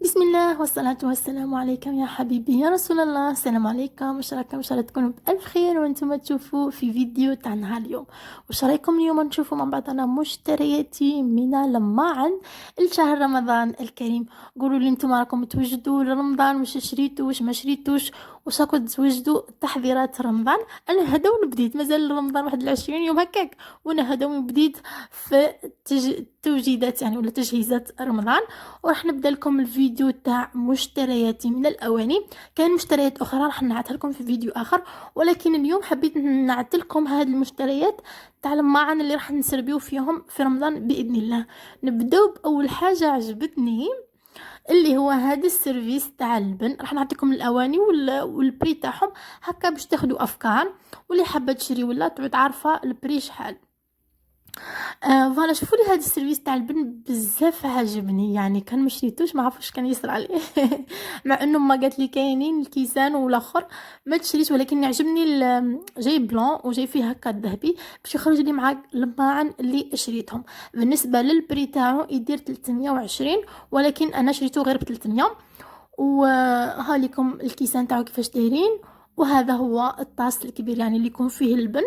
بسم الله والصلاة والسلام عليكم يا حبيبي يا رسول الله. السلام عليكم، واش راكم؟ ان شاء الله تكونوا بألف خير وانتم تشوفوا في فيديو تاع نهار اليوم. واش رايكم اليوم نشوفوا مع بعضنا مشترياتي من لماعن لشهر رمضان الكريم؟ قولوا لي انتم راكم توجدوا لرمضان، واش شريتوا واش ما شريتوش، واش راكم توجدوا تحضيرات رمضان؟ انا هذا بديت مازال رمضان 21 يوم هكاك، وانا هذا بديت في توجيدات يعني ولا تجهيزات رمضان. وراح نبدا لكم الفيديو تاع مشترياتي من الاواني. كاين مشتريات اخرى راح نعطيها لكم في فيديو اخر، ولكن اليوم حبيت نعطي لكم هذه المشتريات تاع الماعن اللي راح نسربيو فيهم في رمضان باذن الله. نبداو باول حاجه عجبتني اللي هو هذا السيرفيس تاع البن. راح نعطيكم الاواني والبري تاعهم هكا باش تاخذوا افكار، واللي حابه تشري ولا تعود عارفه البري شحال. فوالا شوفوا لي هذا السيرفيس تاع البن بزاف عجبني، يعني كان ما شريتوش ما عرفش كان يصرى عليه مع انه ما قالت لي كاينين الكيسان والاخر ما تشريش، ولكن عجبني جاي بلون وجاي فيه هكا الذهبي باش يخرج لي مع الماعن اللي شريتهم. بالنسبه للبري تاعو يدير 320، ولكن انا شريته غير ب 300. وها لكم الكيسان تاعو كيفاش دايرين، وهذا هو الطاس الكبير يعني اللي يكون فيه البن،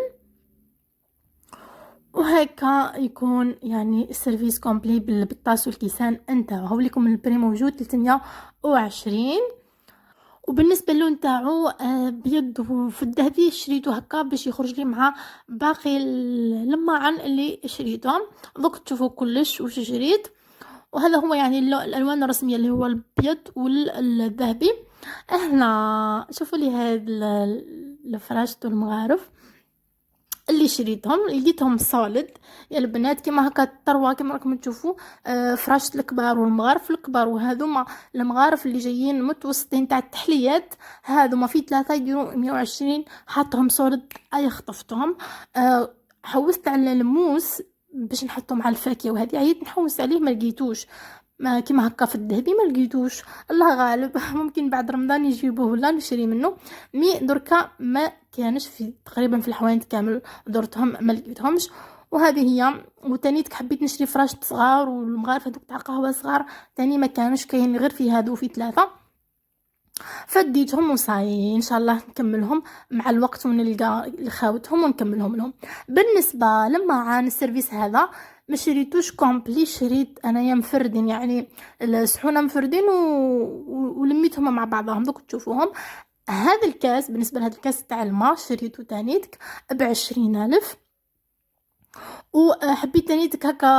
وهكا يكون يعني السيرفيس كومبلي بالطاس والكيسان نتاعو. لكم البري موجود 320. وبالنسبه للون تاعو بيض في الذهبي شريته هكا باش يخرج لي مع باقي الماعن اللي شريتهم. دوك تشوفوا كلش واش شريت. وهذا هو يعني الالوان الرسميه اللي هو الابيض والذهبي. هنا شوفوا لي هاد الفراشت والمغارف اللي شريتهم لقيتهم صالد يا البنات كيما هكا الطروه كيما راكم تشوفوا. فراشة الكبار والمغارف الكبار، وهذوما المغارف اللي جايين متوسطين تاع التحليات، هذوما في ثلاثه يديروا 120 حاطهم صالد. اي خطفتهم. حوست على الموس باش نحطهم على الفاكهه، وهذه عييت نحوس عليه ما لقيتوش. ما كيما هكا في الذهبي ما لقيتوش، الله غالب ممكن بعد رمضان يجيبوه ولا نشري منه. مي دركا ما كانش في تقريبا في الحوانت كامل درتهم ما لقيتهمش. وهذه هي. وتاني حبيت نشري فراش صغار والمغارف هذوك تاع قهوه صغار، تاني ما كانش كاين غير في هادو في ثلاثه، فديتهم وصاي ان شاء الله نكملهم مع الوقت ونلقى لخاوتهم ونكملهم لهم. بالنسبه لما عن السيرفيس هذا ما شريتوش كومبلي، شريت انايا مفردين يعني الصحونه مفردين ولميتهم مع بعضهم دوك تشوفوهم. هذا الكاس بالنسبه لهذا الكاس تاع الماء شريته تانيتك ب20,000. وحبيت تانيتك هكا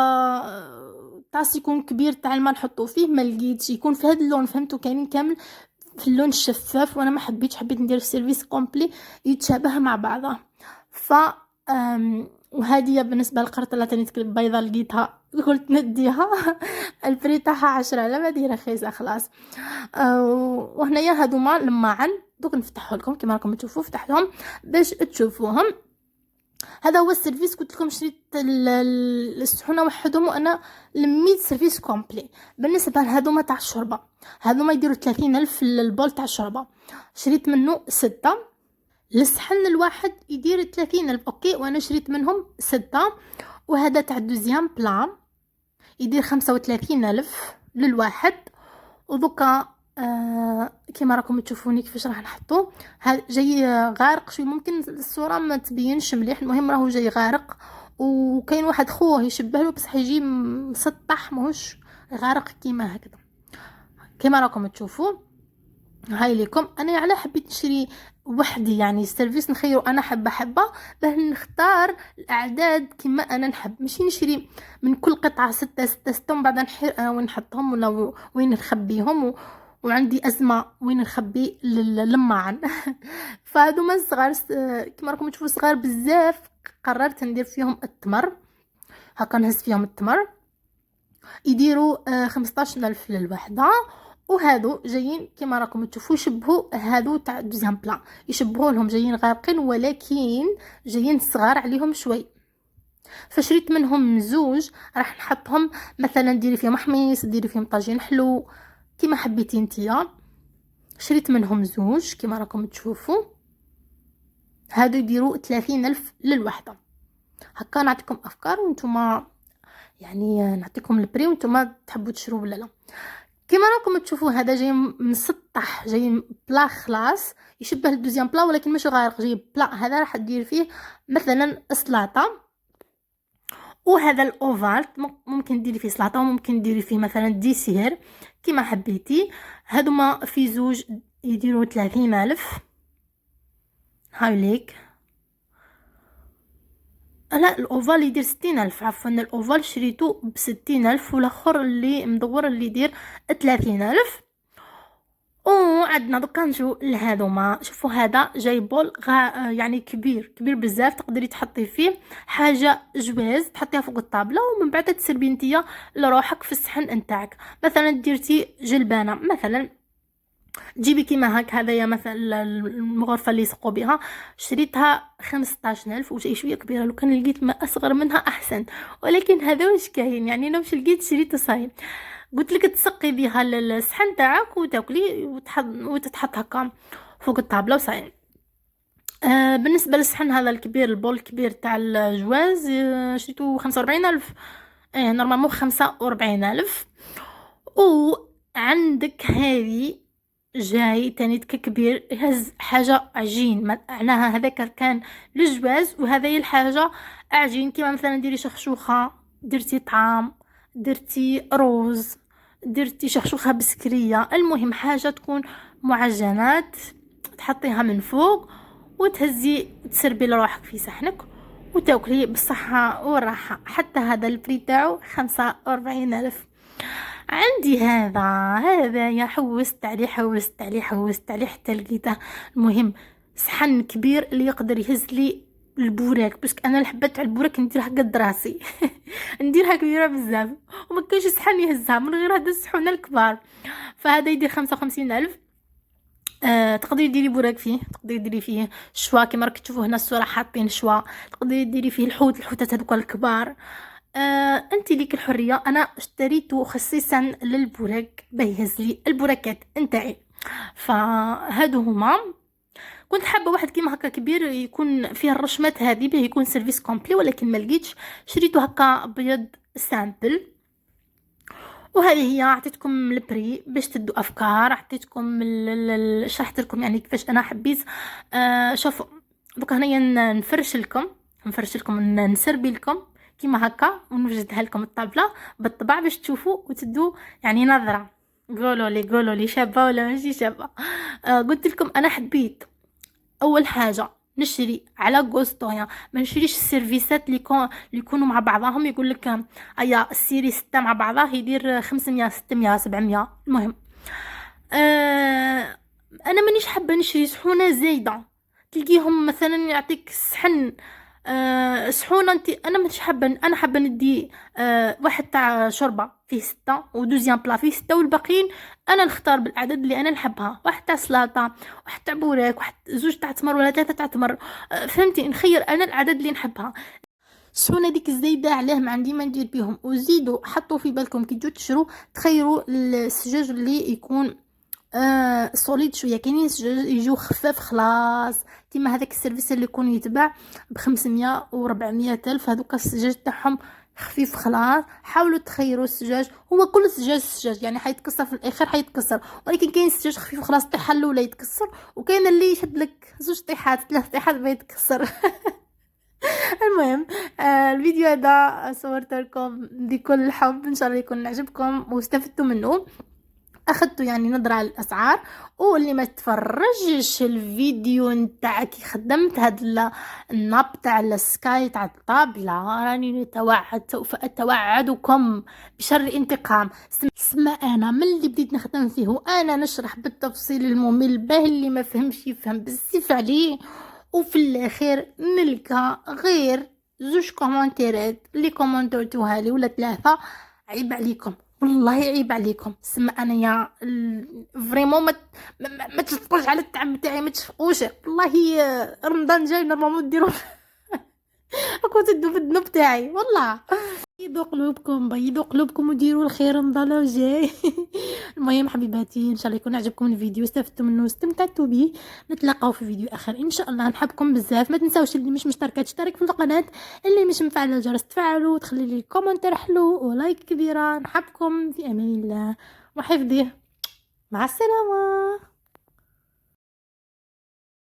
طاس يكون كبير تاع الماء نحطو فيه، ما لقيتش يكون في هذا اللون فهمتوا كاينين كامل في اللون الشفاف، وانا ما حبيتش، حبيت ندير سيرفيس كومبلي يتشابه مع بعضه. ف وهذه بالنسبه للقرطه تاني البيضه لقيتها قلت نديها البري تاعها 10 لا هذه رخيصه خلاص. وهنايا هذوما لماعن دوك نفتحوا لكم كما راكم تشوفوا، فتحتهم باش تشوفوهم. هذا هو السيرفيس قلت لكم شريت الصحونه وحدهم وانا لميت سيرفيس كومبلي. بالنسبه لهذوما تاع الشوربه هذوما يديروا 30,000 البول تاع الشوربه، شريت منه 6. الصحن الواحد يدير 30,000 اوكي، وانا شريت منهم 6. وهذا تاع دوزيام بلان يدير 35,000 للواحد. وذوكا كما راكم تشوفوني كيفاش راح نحطو. هذا جاي غارق شوي، ممكن الصوره ما تبينش مليح، المهم راهو جاي غارق. وكاين واحد خوه يشبه له بصح يجي مسطح ماهوش غارق كيما هكذا كما راكم تشوفوا. هاي لكم انا على حبيت نشري وحدي يعني السيرفيس نخيرو انا حبه باه نختار الاعداد كما انا نحب، ماشي نشري من كل قطعه 6 ومن بعد نحير انا وين نحطهم ولا وين نخبيهم وعندي ازمه وين نخبي للماعن فهادو ما صغار كما راكم تشوفوا صغار بزاف. قررت ندير فيهم التمر، هكا نهز فيهم التمر يديروا 15,000 للوحده. وهادو جايين كما راكم تشوفوا يشبهوا هادو تاع دوزيام بلان، يشبهوا لهم جايين غارقين ولكن جايين صغار عليهم شوي. فشريت منهم زوج راح نحطهم مثلا ديري فيهم حميص ديري فيهم طاجين حلو كما حبيتي نتيا. شريت منهم زوج كما راكم تشوفوا، هادو يديروا 30,000 للوحده. هكا نعطيكم افكار وانتم يعني نعطيكم البري وانتم تحبوا تشرو ولا لا. كما راكم تشوفوا هذا جاي مسطح، جاي بلا خلاص يشبه الدوزيام بلا ولكن مش غارق، جاي بلا. هذا راح دير فيه مثلا سلطه، وهذا الاوفال ممكن ديري فيه سلطه وممكن ديري فيه مثلا ديسير كما حبيتي. هادوما في زوج يديروا 30,000. هاوليك لا، الاوفال يدير 60,000، عفوا الاوفال شريته ب60,000، والاخر اللي مدور اللي يدير 30,000. وعندنا دوكا نجو لهذوما. شوفوا هذا جاي بول يعني كبير كبير بزاف، تقدري تحطي فيه حاجه جواز تحطيها فوق الطابله، ومن بعد تسربي نتيا لروحك في الصحن نتاعك. مثلا درتي جلبانه مثلا، جيبي كيما هاك. هذايا مثلا المغرفه اللي يسقوا بها شريتها 15,000 وجاي شويه كبيره، لو كان لقيت ما اصغر منها احسن، ولكن هذا واش كاين يعني انا مش لقيت شريته صايم. قلت لك تسقي بها الصحن تاعك وتاكلي وتتحط هكا فوق الطابله وصايم. بالنسبه للصحن هذا الكبير، البول الكبير تاع الجواز، شريته 45,000. نورمالمون 45,000. وعندك هذه جاي تاني كبير، يهز حاجه عجين، معناها هذاك كان للجواز وهذا هي الحاجه عجين. كيما مثلا ديري شخشوخه، درتي طعام، درتي روز، درتي شخشوخه بسكريه، المهم حاجه تكون معجنات تحطيها من فوق وتهزي تسربي لروحك في صحنك وتاكلي بالصحه والراحه. حتى هذا البري تاعو 45,000. عندي هذا يا حوست عليه حوست عليه حوست عليه حتى لقيته. المهم صحن كبير اللي يقدر يهز لي البوراك، بس انا الحبه تاع البوراك نديرها قد راسي نديرها كبيره بزاف وما كاينش صحن يهزها من غير هذا الصحون الكبار. فهذا يدير 55,000. تقدري ديري بوراك فيه، تقدري ديري فيه شوا كما راك تشوفوا هنا الصوره حاطين شوا، تقدري ديري فيه الحوتات هذوك الكبار. انت ليك الحريه. انا اشتريته خصيصا للبوراك بيهز لي البوراكات نتاعي. فهادو هما. كنت حابه واحد كيما هكا كبير يكون فيه الرشمات هذه باه يكون سيرفيس كومبلي، ولكن ما لقيتش، شريته هكا ابيض سامبل. وهذه هي عطيتكم البري باش تدوا افكار، عطيتكم شرحت لكم يعني كيفاش انا حبيت. شوفوا دوكا هنايا نفرش لكم نسربي لكم كيما هكا ونوجدها لكم الطابله بالطبع باش تشوفوا وتدوا يعني نظره. قولوا لي شابه ولا ماشي شابه. قلت لكم انا حبيت اول حاجه نشري على غوستويا، ما نشريش السيرفيسات اللي يكونوا مع بعضهم. يقول لك ايا السيري 6 مع بعضها يدير 500 600 700. المهم انا مانيش حابه نشري صحونه زايده، تلقيهم مثلا يعطيك الصحن صحونه انت. انا مش حابه، انا حابه ندي واحد تاع شوربه فيه 6 ودوزيام بلا فيه 6 والباقيين انا نختار بالاعداد اللي انا نحبها. واحد تاع سلطه، واحد تاع بوراك، واحد زوج تاع تمر ولا 3 تاع تمر. فهمتي، نخير انا الاعداد اللي نحبها. الصحونه ديك الزايده علاه ما عندي ما ندير بهم. وزيدوا حطوا في بالكم كي تجوا تشرو تخيروا السجاج اللي يكون سوليد شويه. كاينين سجاج يجوا خفاف خلاص كيما هذاك السيرفيس اللي يكون يتباع ب500 و400 الف، هذوك السجاج تاعهم خفيف خلاص. حاولوا تخيروا السجاج، هو كل سجاج يعني حيتكسر في الاخر حيتكسر، ولكن كاين سجاج خفيف خلاص تحل ولا يتكسر، وكاين اللي يشد لك 2 طيحات 3 طيحات ما يتكسر المهم الفيديو هذا صورت لكم بكل حب، ان شاء الله يكون عجبكم واستفدتوا منه، اخذتوا يعني نظره على الاسعار. واللي ما تفرجش الفيديو نتاعك خدمت هاد الناب تاع السكاي تاع الطابله، راني نتوعد سوف اتوعدكم بشر انتقام. اسمع انا من اللي بديت نخدم فيه وانا نشرح بالتفصيل الممل باه اللي ما فهمش يفهم بالسيف عليه، وفي الاخير نلقى غير 2 كومونتيرات اللي كومونتوها لي ولا 3. عيب عليكم والله، عيب عليكم. سما انا يا فريمون ما تفرج على التعب تاعي، ما تشفقوش والله. رمضان جاي نورمالمون ديروا راكم تدوا في الذنوب تاعي والله. بيضوا قلوبكم وديروا الخير رمضان جاي المهم حبيباتي، ان شاء الله يكون عجبكم الفيديو، استفدتوا منه واستمتعتوا به. نتلاقاو في فيديو اخر ان شاء الله. نحبكم بزاف، ما تنساوش اللي مش مشتركه تشترك في القناه، اللي مش مفعل الجرس تفعلوا وتخلي لي كومنتير حلو ولايك كبيره. نحبكم في امان الله. وحفظيه. مع السلامة.